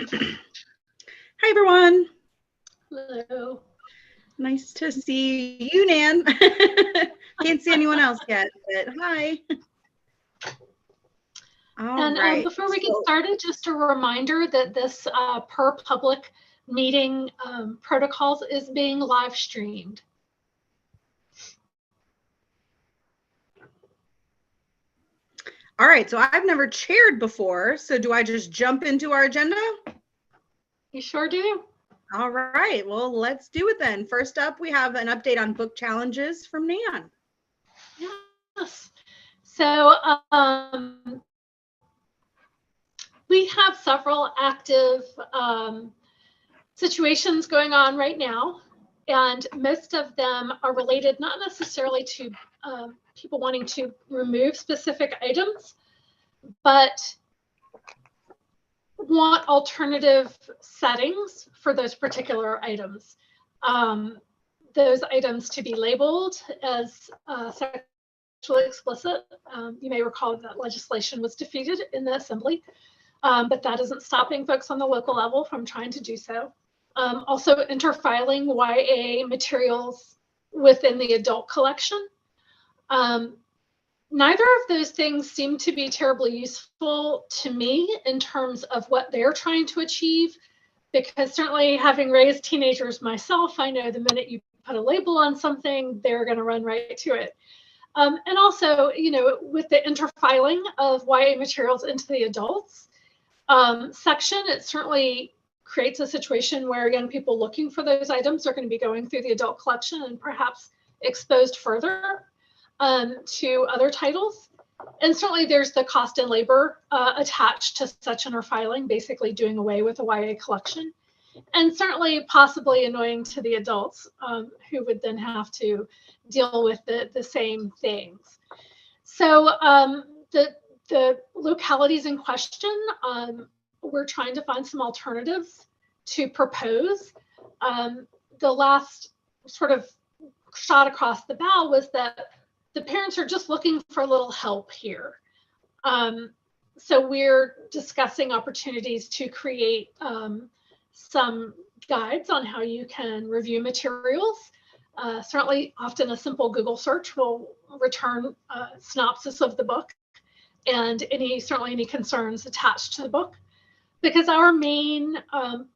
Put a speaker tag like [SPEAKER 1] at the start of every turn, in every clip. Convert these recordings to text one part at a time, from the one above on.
[SPEAKER 1] Hi, everyone.
[SPEAKER 2] Hello.
[SPEAKER 1] Nice to see you, Nan. Can't see anyone else yet, but hi. All right.
[SPEAKER 2] Before we get started, just a reminder that this per public meeting protocols is being live streamed.
[SPEAKER 1] All right, so I've never chaired before, so do I just jump into our agenda?
[SPEAKER 2] You sure do.
[SPEAKER 1] All right, well, let's do it then. First up, we have an update on book challenges from Nan.
[SPEAKER 2] Yes. So we have several active situations going on right now, and most of them are related not necessarily to people wanting to remove specific items, but want alternative settings for those particular items. Those items to be labeled as sexually explicit. You may recall that legislation was defeated in the Assembly, but that isn't stopping folks on the local level from trying to do so. Also interfiling YA materials within the adult collection. Neither of those things seem to be terribly useful to me in terms of what they're trying to achieve, because certainly having raised teenagers myself, I know the minute you put a label on something, they're going to run right to it. And also, you know, with the interfiling of YA materials into the adults section, it certainly creates a situation where young people looking for those items are going to be going through the adult collection and perhaps exposed further to other titles. And certainly there's the cost and labor attached to such interfiling, basically doing away with the YA collection. And certainly possibly annoying to the adults who would then have to deal with the same things. So the localities in question, we're trying to find some alternatives to propose. The last sort of shot across the bow was that the parents are just looking for a little help here. So we're discussing opportunities to create some guides on how you can review materials. Certainly, often a simple Google search will return a synopsis of the book and certainly any concerns attached to the book. Because our main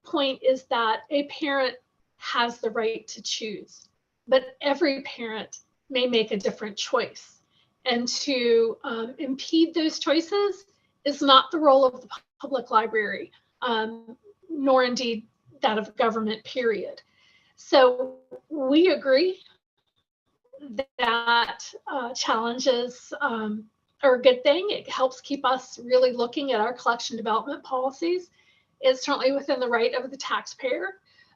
[SPEAKER 2] point is that a parent has the right to choose, but every parent may make a different choice. And to impede those choices is not the role of the public library, nor indeed that of government, period. So we agree that challenges are a good thing. It helps keep us really looking at our collection development policies. It's certainly within the right of the taxpayer,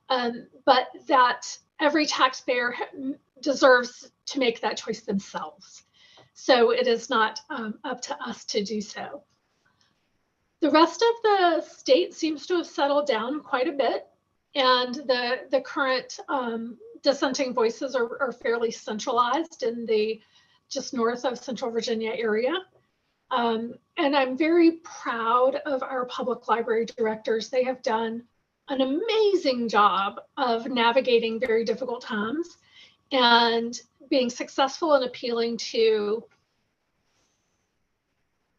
[SPEAKER 2] but that every taxpayer deserves to make that choice themselves. So it is not up to us to do so. The rest of the state seems to have settled down quite a bit, and the current dissenting voices are fairly centralized in the just north of Central Virginia area. And I'm very proud of our public library directors. They have done an amazing job of navigating very difficult times and being successful in appealing to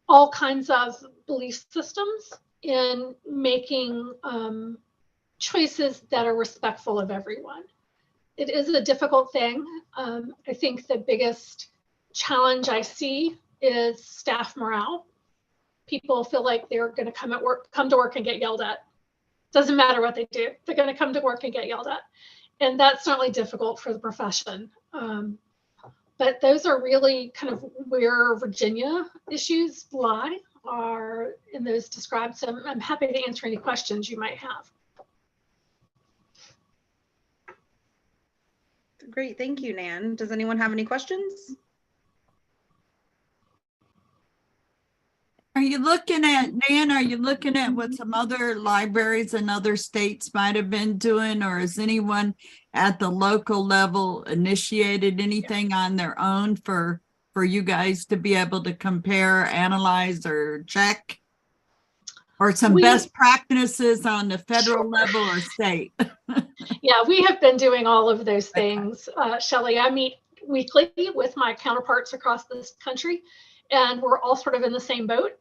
[SPEAKER 2] all kinds of belief systems in making choices that are respectful of everyone. It is a difficult thing. I think the biggest challenge I see is staff morale. People feel like they're going to come to work and get yelled at. Doesn't matter what they do. They're going to come to work and get yelled at. And that's certainly difficult for the profession. But those are really kind of where Virginia issues lie, are in those described. So I'm happy to answer any questions you might have.
[SPEAKER 1] Great, thank you, Nan. Does anyone have any questions?
[SPEAKER 3] Are you looking at, Nan, are you looking at what some other libraries in other states might have been doing, or has anyone at the local level initiated anything on their own for you guys to be able to compare, analyze, or check? or some
[SPEAKER 2] We-
[SPEAKER 3] best practices on the federal level or state?
[SPEAKER 2] Yeah, we have been doing all of those things, Shelley. I meet weekly with my counterparts across this country, and we're all sort of in the same boat,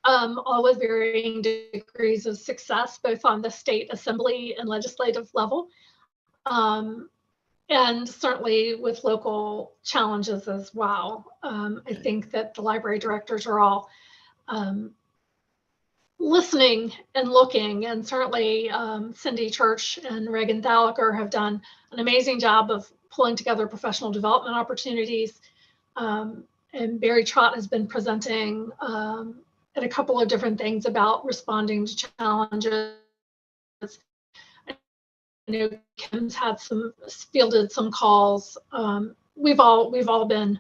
[SPEAKER 2] all with varying degrees of success, both on the state assembly and legislative level, and certainly with local challenges as well. I think that the library directors are all listening and looking, and certainly Cindy Church and Reagan Thalacker have done an amazing job of pulling together professional development opportunities. And Barry Trott has been presenting at a couple of different things about responding to challenges. I know Kim's had fielded some calls. We've all been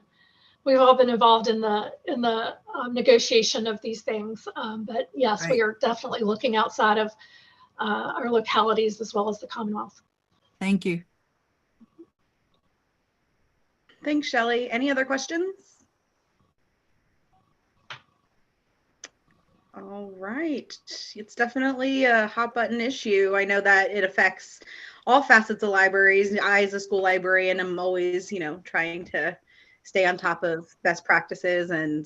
[SPEAKER 2] involved in the negotiation of these things. But yes,
[SPEAKER 3] Right.
[SPEAKER 2] we are definitely looking outside of our localities as well as the Commonwealth.
[SPEAKER 3] Thank you.
[SPEAKER 1] Thanks, Shelley. Any other questions? All right. It's definitely a hot button issue. I know that it affects all facets of libraries. I, as a school librarian, am always, trying to stay on top of best practices and,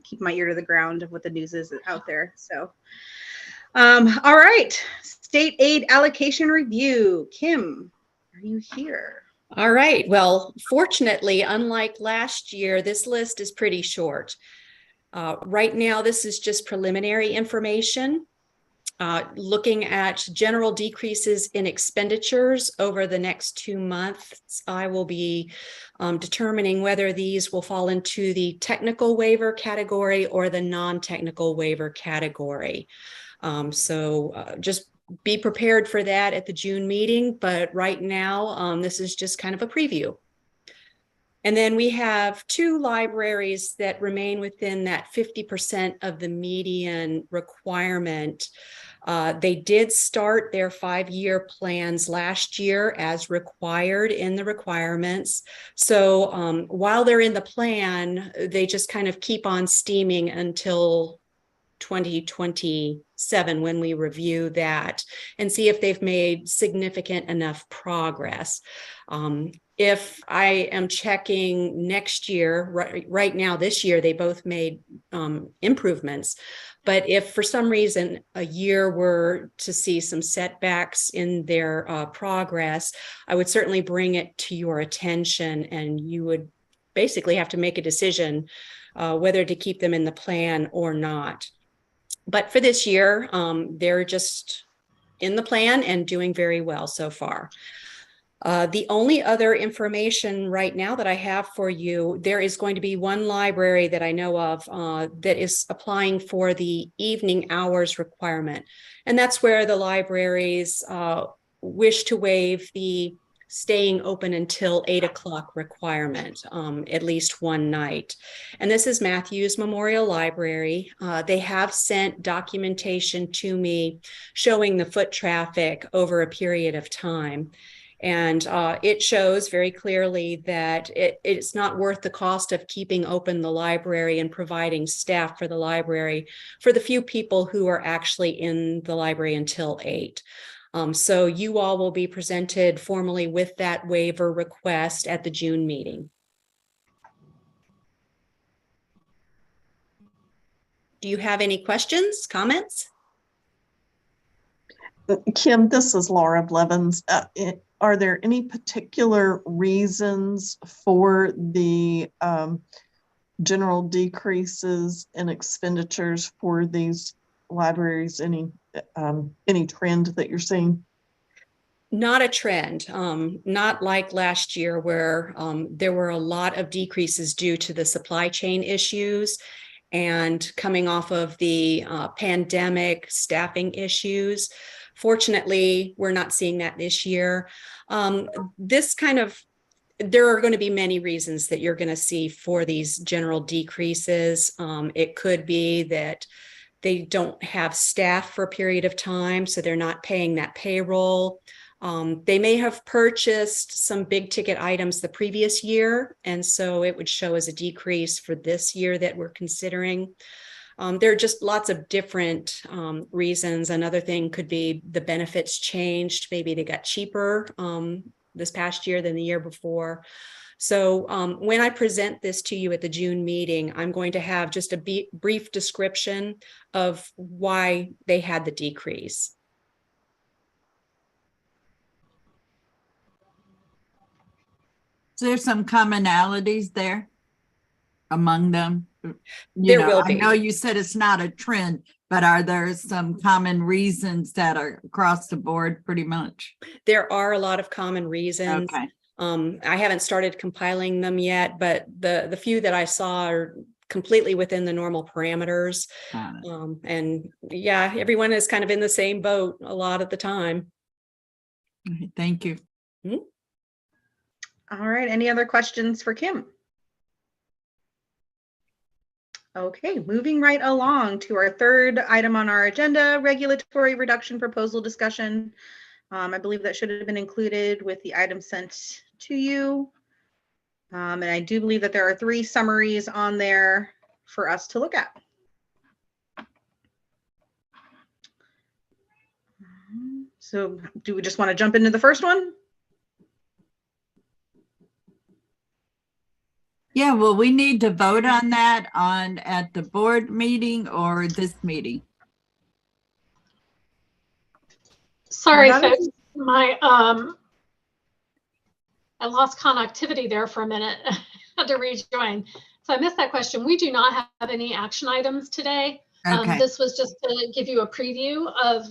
[SPEAKER 1] keep my ear to the ground of what the news is out there. So, all right. State aid allocation review. Kim, are you here?
[SPEAKER 4] All right. Well, fortunately, unlike last year, this list is pretty short. Right now, this is just preliminary information. Looking at general decreases in expenditures over the next 2 months, I will be determining whether these will fall into the technical waiver category or the non-technical waiver category. So just be prepared for that at the June meeting. But right now, this is just kind of a preview. And then we have 2 libraries that remain within that 50% of the median requirement. They did start their 5-year plans last year as required in the requirements. So while they're in the plan, they just kind of keep on steaming until 2027 when we review that and see if they've made significant enough progress. If I am checking next year, right now, this year, they both made improvements. But if for some reason a year were to see some setbacks in their progress, I would certainly bring it to your attention, and you would basically have to make a decision whether to keep them in the plan or not. But for this year, they're just in the plan and doing very well so far. The only other information right now that I have for you, there is going to be one library that I know of that is applying for the evening hours requirement. And that's where the libraries wish to waive the staying open until 8 o'clock requirement, at least one night. And this is Matthews Memorial Library. They have sent documentation to me showing the foot traffic over a period of time. And it shows very clearly that it's not worth the cost of keeping open the library and providing staff for the library for the few people who are actually in the library until 8. So you all will be presented formally with that waiver request at the June meeting. Do you have any questions, comments?
[SPEAKER 5] Kim, this is Laura Blevins. Are there any particular reasons for the general decreases in expenditures for these libraries? Any trend that you're seeing?
[SPEAKER 4] Not a trend, not like last year where there were a lot of decreases due to the supply chain issues and coming off of the pandemic staffing issues. Fortunately, we're not seeing that this year. There are going to be many reasons that you're going to see for these general decreases. It could be that they don't have staff for a period of time, so they're not paying that payroll. They may have purchased some big ticket items the previous year, and so it would show as a decrease for this year that we're considering. There are just lots of different reasons. Another thing could be the benefits changed. Maybe they got cheaper this past year than the year before. So when I present this to you at the June meeting, I'm going to have just a brief description of why they had the decrease.
[SPEAKER 3] Is there some commonalities there among them?
[SPEAKER 4] There will be.
[SPEAKER 3] I know you said it's not a trend, but are there some common reasons that are across the board pretty much?
[SPEAKER 4] There are a lot of common reasons.
[SPEAKER 3] Okay.
[SPEAKER 4] I haven't started compiling them yet, but the few that I saw are completely within the normal parameters. And yeah, everyone is kind of in the same boat a lot of the time.
[SPEAKER 3] Okay, thank you.
[SPEAKER 1] All right. Any other questions for Kim? Okay, moving right along to our third item on our agenda, regulatory reduction proposal discussion. I believe that should have been included with the item sent to you. And I do believe that there are 3 summaries on there for us to look at. So do we just want to jump into the first one?
[SPEAKER 3] Yeah, well, we need to vote on that at the board meeting or this meeting.
[SPEAKER 2] Sorry, folks. I lost connectivity there for a minute. Had to rejoin. So I missed that question. We do not have any action items today.
[SPEAKER 3] Okay.
[SPEAKER 2] This was just to give you a preview of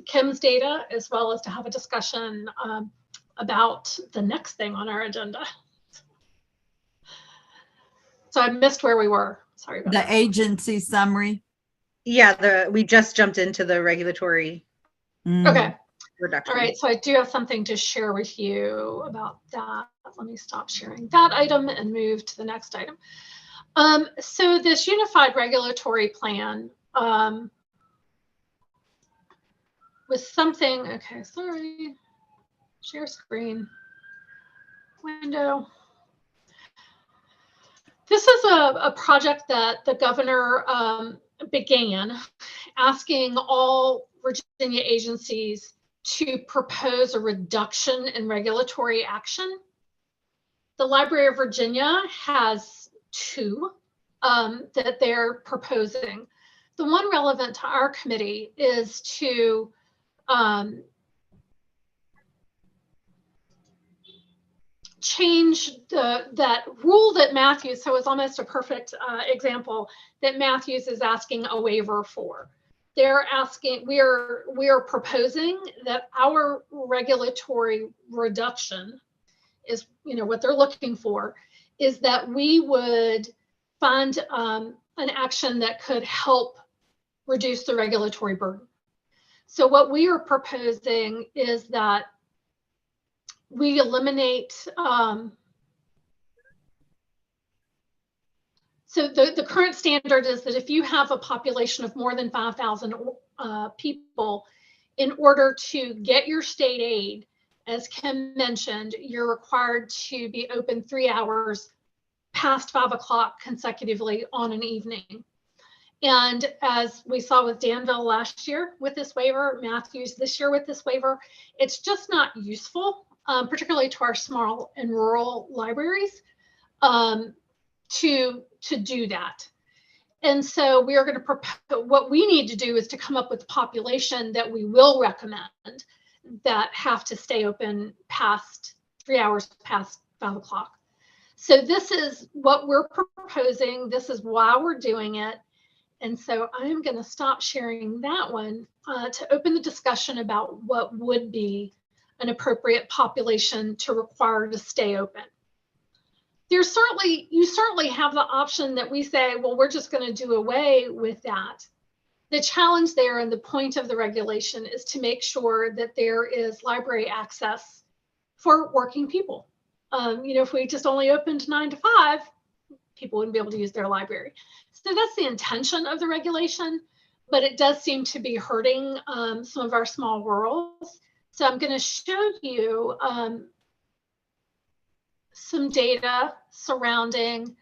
[SPEAKER 2] Kim's data, as well as to have a discussion about the next thing on our agenda. So I missed where we were. Sorry about that.
[SPEAKER 3] The agency summary.
[SPEAKER 1] Yeah, we just jumped into the regulatory
[SPEAKER 2] Okay.
[SPEAKER 1] reduction.
[SPEAKER 2] All right. So I do have something to share with you about that. Let me stop sharing that item and move to the next item. So this unified regulatory plan was something. Okay, sorry. Share screen. Window. This is a project that the governor began, asking all Virginia agencies to propose a reduction in regulatory action. The Library of Virginia has 2 that they're proposing. The one relevant to our committee is to change that rule that Matthews, so it's almost a perfect example that Matthews is asking a waiver for. They're asking, we are proposing that our regulatory reduction is, what they're looking for is that we would fund an action that could help reduce the regulatory burden. So what we are proposing is that we eliminate, so the current standard is that if you have a population of more than 5,000 people, in order to get your state aid, as Kim mentioned, you're required to be open 3 hours past 5 o'clock consecutively on an evening. And as we saw with Danville last year with this waiver, Matthews this year with this waiver, it's just not useful. Particularly to our small and rural libraries, to do that. And so we are going to propose, what we need to do is to come up with a population that we will recommend that have to stay open past 3 hours past 5 o'clock. So this is what we're proposing. This is why we're doing it. And so I'm going to stop sharing that one to open the discussion about what would be an appropriate population to require to stay open. You certainly have the option that we say, well, we're just going to do away with that. The challenge there and the point of the regulation is to make sure that there is library access for working people. If we just only opened 9 to 5, people wouldn't be able to use their library. So that's the intention of the regulation, but it does seem to be hurting some of our small rurals. So I'm going to show you some data surrounding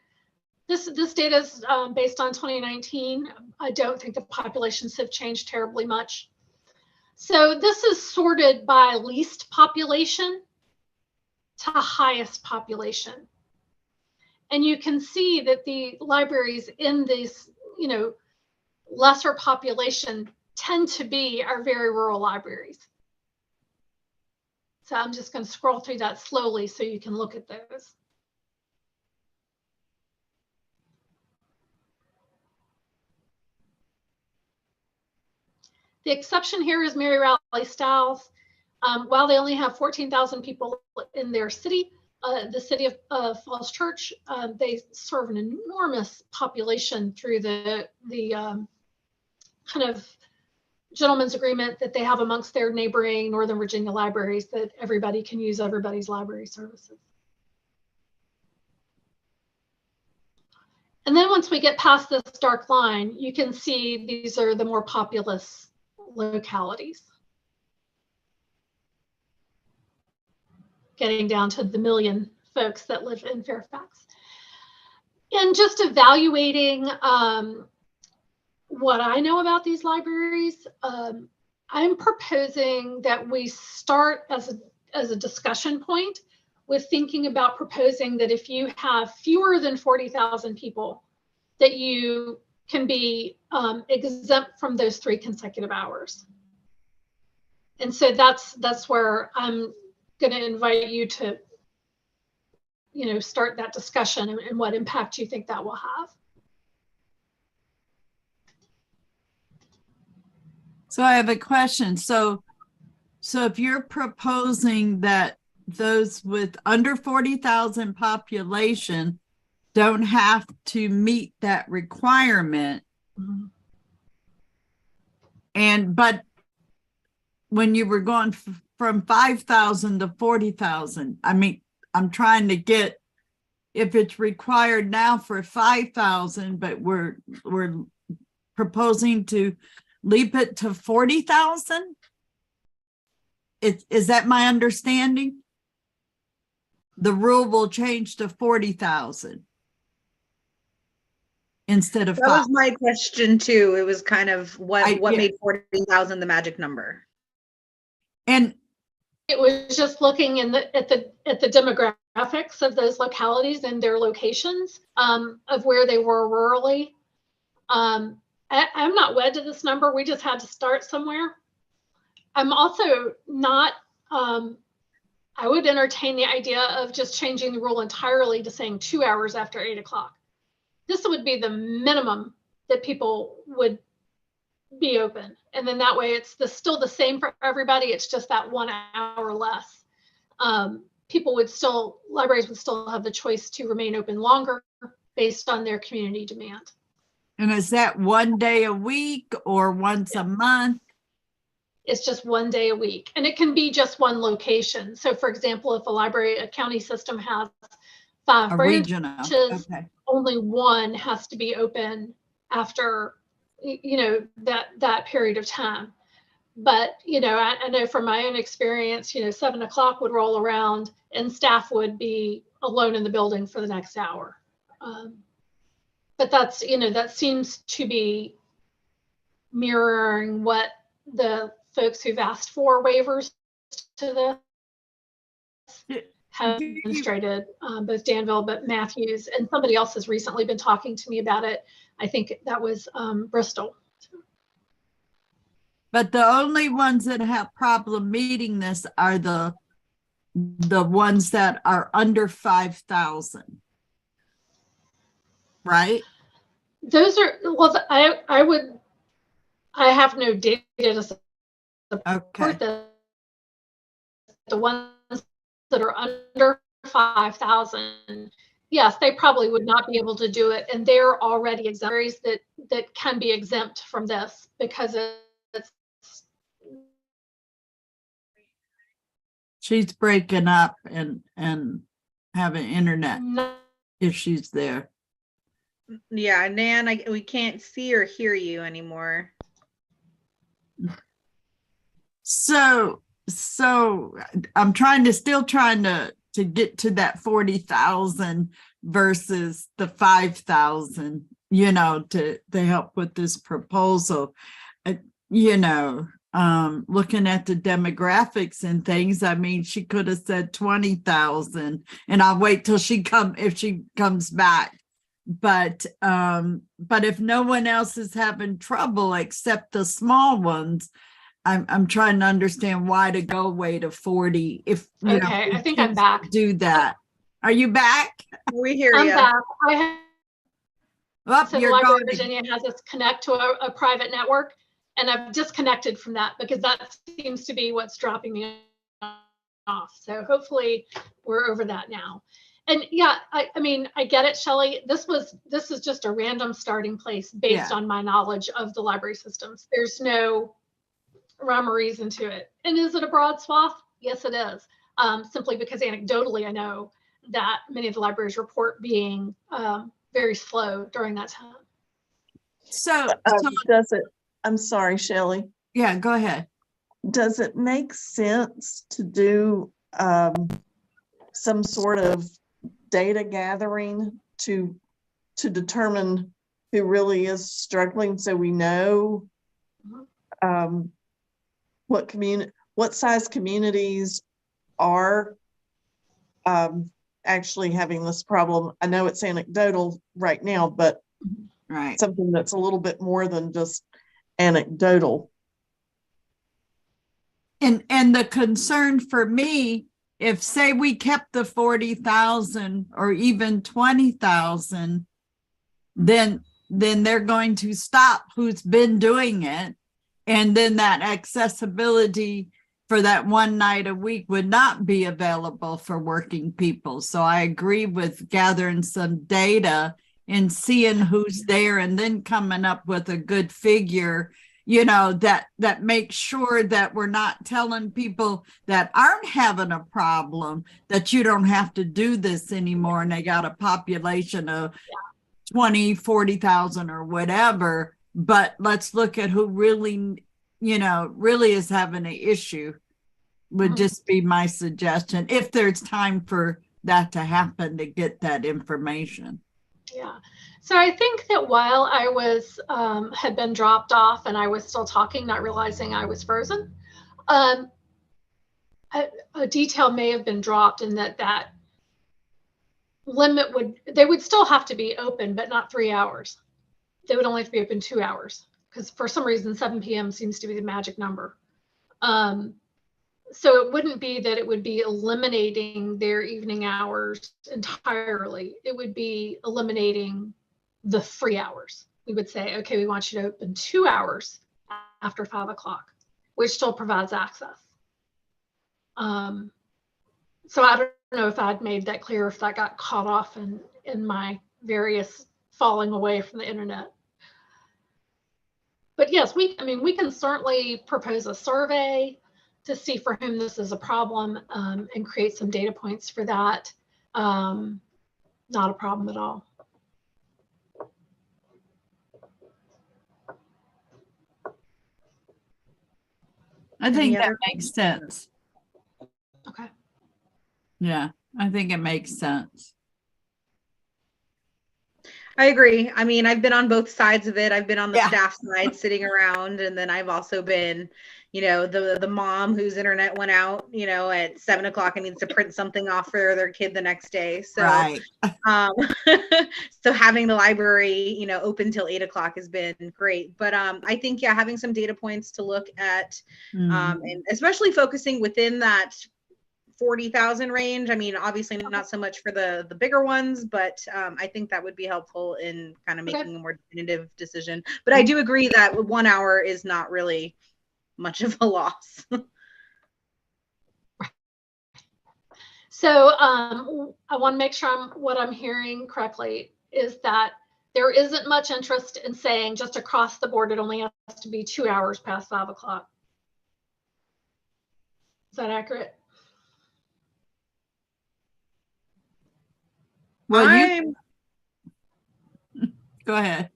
[SPEAKER 2] This data is based on 2019. I don't think the populations have changed terribly much. So this is sorted by least population to highest population. And you can see that the libraries in this, lesser population tend to be our very rural libraries. So I'm just going to scroll through that slowly so you can look at those. The exception here is Mary Raleigh Styles. While they only have 14,000 people in their city, the city of Falls Church, they serve an enormous population through the kind of gentleman's agreement that they have amongst their neighboring Northern Virginia libraries, that everybody can use everybody's library services. And then once we get past this dark line, you can see these are the more populous localities. Getting down to the million folks that live in Fairfax. And just evaluating what I know about these libraries, I'm proposing that we start as a discussion point with thinking about proposing that if you have fewer than 40,000 people, that you can be exempt from those 3 consecutive hours. And so that's where I'm going to invite you to, start that discussion and what impact you think that will have.
[SPEAKER 3] So I have a question. So if you're proposing that those with under 40,000 population don't have to meet that requirement, but when you were going from 5,000 to 40,000, I mean, I'm trying to get, if it's required now for 5,000, but we're proposing to leap it to 40,000? Is that my understanding? The rule will change to 40,000 instead of
[SPEAKER 1] that
[SPEAKER 3] 5.
[SPEAKER 1] was my question too. It was kind of what made 40,000 the magic number.
[SPEAKER 3] And
[SPEAKER 2] it was just looking at the demographics of those localities and their locations, of where they were rurally. I'm not wed to this number. We just had to start somewhere. I'm also not, I would entertain the idea of just changing the rule entirely to saying 2 hours after 8 o'clock. This would be the minimum that people would be open. And then that way it's still the same for everybody. It's just that 1 hour less. Libraries would still have the choice to remain open longer based on their community demand.
[SPEAKER 3] And is that 1 day a week or once a month?
[SPEAKER 2] It's just 1 day a week, and it can be just one location. So for example, if a county system has 5 branches, only one has to be open after, that period of time. But, I know from my own experience, 7 o'clock would roll around and staff would be alone in the building for the next hour. But that seems to be mirroring what the folks who've asked for waivers to this have demonstrated, both Danville, but Matthews, and somebody else has recently been talking to me about it. I think that was Bristol.
[SPEAKER 3] But the only ones that have problem meeting this are the ones that are under 5,000, right?
[SPEAKER 2] Those are, well, I have no data to support this. The ones that are under 5,000, yes, they probably would not be able to do it, and they're already exempt that can be exempt from this because it's.
[SPEAKER 3] She's breaking up and having internet issues there.
[SPEAKER 1] Yeah, Nan, we can't see or hear you anymore.
[SPEAKER 3] So I'm still trying to get to that 40,000 versus the 5,000, you know, to help with this proposal. You know, looking at the demographics and things, I mean, she could have said 20,000, and I'll wait till if she comes back. But if no one else is having trouble except the small ones, I'm trying to understand why to go way to 40 if you
[SPEAKER 2] Okay,
[SPEAKER 3] know,
[SPEAKER 2] I think I'm back.
[SPEAKER 3] do that. Are you back?
[SPEAKER 1] We hear
[SPEAKER 2] I'm
[SPEAKER 1] you.
[SPEAKER 2] back. I have,
[SPEAKER 3] Oh,
[SPEAKER 2] so the
[SPEAKER 3] you're
[SPEAKER 2] Library of
[SPEAKER 3] going.
[SPEAKER 2] Virginia has us connect to a private network, and I've disconnected from that because that seems to be what's dropping me off. So hopefully we're over that now. And yeah, I mean, I get it, Shelley. This is just a random starting place based on my knowledge of the library systems. There's no rhyme or reason to it. And is it a broad swath? Yes, it is. Simply because anecdotally, I know that many of the libraries report being very slow during that time.
[SPEAKER 3] So
[SPEAKER 5] I'm sorry, Shelley.
[SPEAKER 3] yeah, go ahead.
[SPEAKER 5] Does it make sense to do some sort of data gathering to determine who really is struggling, so we know what size communities are actually having this problem? I know it's anecdotal right now, but
[SPEAKER 3] Right.
[SPEAKER 5] something that's a little bit more than just anecdotal.
[SPEAKER 3] And the concern for me, if say we kept the 40,000 or even 20,000, then they're going to stop who's been doing it. And then that accessibility for that one night a week would not be available for working people. So I agree with gathering some data and seeing who's there and then coming up with a good figure, you know, that makes sure that we're not telling people that aren't having a problem that you don't have to do this anymore. And they got a population of 20, 40,000 or whatever. But let's look at who really, you know, really is having an issue would just be my suggestion, if there's time for that to happen, to get that information.
[SPEAKER 2] Yeah. So I think that while I was had been dropped off and I was still talking, not realizing I was frozen, a detail may have been dropped in that limit they would still have to be open, but not 3 hours. They would only have to be open 2 hours because for some reason 7 p.m. seems to be the magic number. So it wouldn't be that it would be eliminating their evening hours entirely. It would be eliminating the free hours. We would say, okay, we want you to open 2 hours after 5 o'clock, which still provides access. So I don't know if I'd made that clear, if that got caught off in my various falling away from the internet. But yes, we can certainly propose a survey to see for whom this is a problem and create some data points for that. Not a problem at all.
[SPEAKER 3] I think that makes sense.
[SPEAKER 2] Okay.
[SPEAKER 3] Yeah, I think it makes sense.
[SPEAKER 1] I agree. I mean, I've been on both sides of it. I've been on the staff side sitting around, and then I've also been, you know, the mom whose internet went out, you know, at 7 o'clock and needs to print something off for their kid the next day. So,
[SPEAKER 3] right.
[SPEAKER 1] So having the library, you know, open till 8 o'clock has been great. But I think, yeah, having some data points to look at, and especially focusing within that 40,000 range. I mean, obviously not so much for the bigger ones, but I think that would be helpful in kind of making a more definitive decision. But I do agree that 1 hour is not really much of a loss.
[SPEAKER 2] So I want to make sure what I'm hearing correctly is that there isn't much interest in saying just across the board, it only has to be 2 hours past 5 o'clock. Is that accurate?
[SPEAKER 3] Well, go ahead.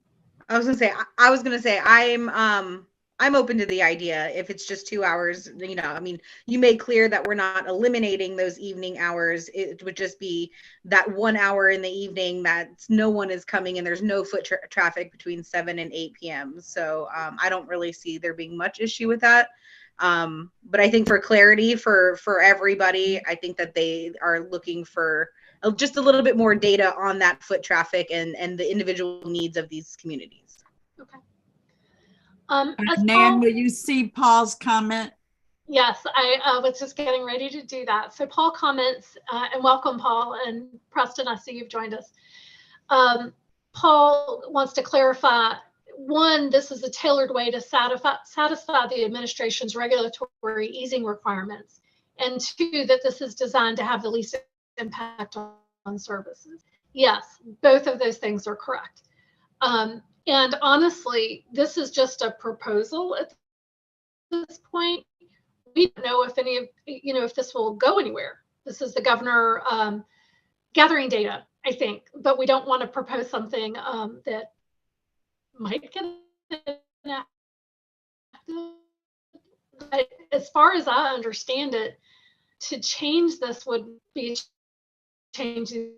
[SPEAKER 1] I was gonna say I'm I'm open to the idea if it's just 2 hours, you know, I mean, you made clear that we're not eliminating those evening hours. It would just be that 1 hour in the evening that no one is coming and there's no foot traffic between 7 and 8 p.m. So I don't really see there being much issue with that. But I think for clarity for everybody, I think that they are looking for just a little bit more data on that foot traffic and the individual needs of these communities.
[SPEAKER 2] Okay. As
[SPEAKER 3] Nan,
[SPEAKER 2] Paul,
[SPEAKER 3] will you see Paul's comment?
[SPEAKER 2] yes, I was just getting ready to do that. So Paul comments, and welcome Paul, and Preston, I see you've joined us. Paul wants to clarify, one, this is a tailored way to satisfy the administration's regulatory easing requirements, and two, that this is designed to have the least impact on services. Yes, both of those things are correct. And honestly, this is just a proposal at this point. We don't know if any of, you know, if this will go anywhere. This is the governor gathering data, I think, but we don't want to propose something that might get enacted. But as far as I understand it, to change this would be changing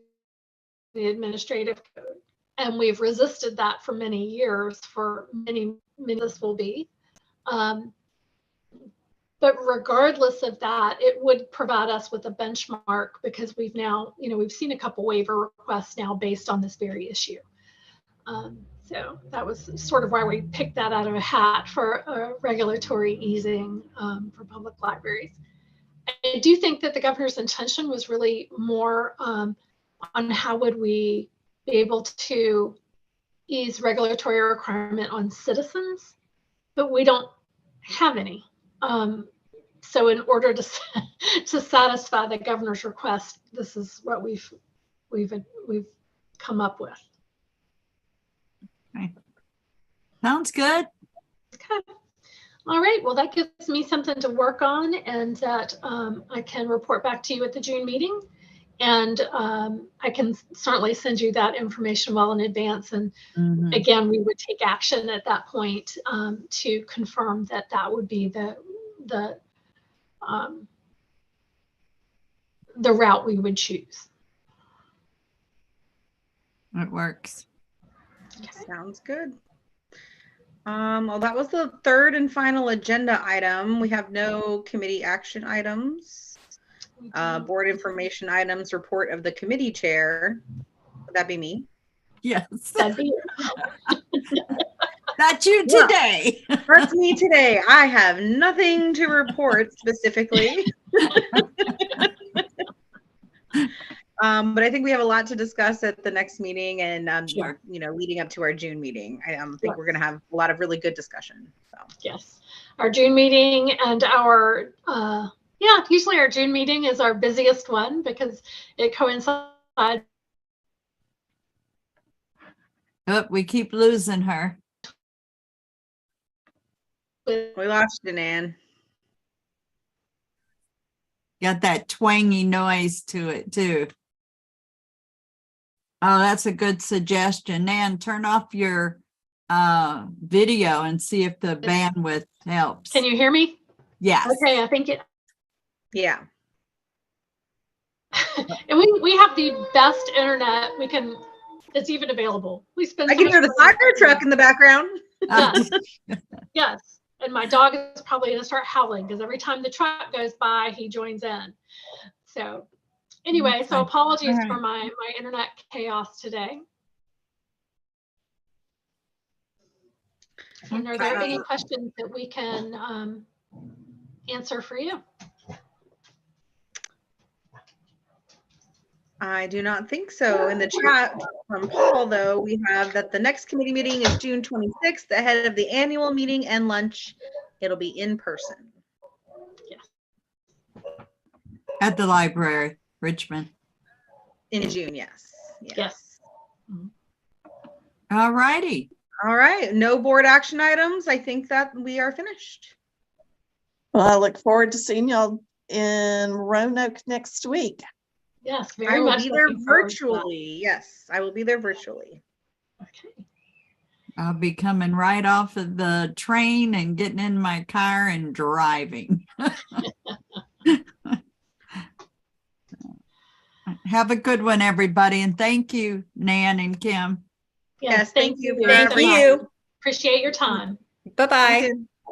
[SPEAKER 2] the administrative code. And we've resisted that for many years, for many this will be. But regardless of that, it would provide us with a benchmark because we've now, you know, we've seen a couple waiver requests now based on this very issue. So that was sort of why we picked that out of a hat for regulatory easing for public libraries. I do think that the governor's intention was really more on how would we be able to ease regulatory requirement on citizens, but we don't have any. So in order to satisfy the governor's request, this is what we've come up with.
[SPEAKER 3] Okay. Sounds good.
[SPEAKER 2] Okay. All right. Well, that gives me something to work on, and that I can report back to you at the June meeting. And I can certainly send you that information well in advance. And again, we would take action at that point to confirm that that would be the route we would choose.
[SPEAKER 3] It works.
[SPEAKER 1] Okay. Sounds good. Well, that was the third and final agenda item. We have no committee action items. Board information items, report of the committee chair. Would that be me?
[SPEAKER 3] Yes.
[SPEAKER 2] That'd be
[SPEAKER 3] That's you today.
[SPEAKER 1] That's me today. I have nothing to report specifically. But I think we have a lot to discuss at the next meeting, and
[SPEAKER 3] Sure.
[SPEAKER 1] you know, leading up to our June meeting. I think we're going to have a lot of really good discussion. So
[SPEAKER 2] yes, our June meeting and our usually our June meeting is our busiest one because it coincides.
[SPEAKER 3] Oh, we keep losing her.
[SPEAKER 1] we lost you, Nan.
[SPEAKER 3] Got that twangy noise to it too. Oh, that's a good suggestion. Nan, turn off your video and see if the bandwidth helps.
[SPEAKER 2] Can you hear me?
[SPEAKER 3] Yes.
[SPEAKER 2] Okay, I think it.
[SPEAKER 1] Yeah.
[SPEAKER 2] And we have the best internet we can. It's even available. We spend.
[SPEAKER 1] I can hear the fire truck in the background.
[SPEAKER 2] Yes. Yes. And my dog is probably going to start howling because every time the truck goes by, he joins in. So anyway, so apologies for my internet chaos today. And are there any questions that we can answer for you?
[SPEAKER 1] I do not think so. In the chat from Paul, though, we have that the next committee meeting is June 26th, ahead of the annual meeting and lunch. It'll be in person.
[SPEAKER 2] Yes.
[SPEAKER 3] At the library, Richmond.
[SPEAKER 1] In June, yes.
[SPEAKER 2] Yes.
[SPEAKER 3] All righty.
[SPEAKER 1] All right. No board action items. I think that we are finished.
[SPEAKER 5] Well, I look forward to seeing y'all in Roanoke next week.
[SPEAKER 2] Yes,
[SPEAKER 1] I
[SPEAKER 2] very
[SPEAKER 1] will
[SPEAKER 2] much.
[SPEAKER 1] be there
[SPEAKER 2] looking forward to that.
[SPEAKER 1] virtually. Yes, I will be there virtually.
[SPEAKER 2] Okay.
[SPEAKER 3] I'll be coming right off of the train and getting in my car and driving. Have a good one, everybody. And thank you, Nan and Kim.
[SPEAKER 1] Yes, thank you for
[SPEAKER 4] Thank
[SPEAKER 2] so much.
[SPEAKER 4] you.
[SPEAKER 2] Appreciate your time.
[SPEAKER 4] Bye-bye.
[SPEAKER 1] You too.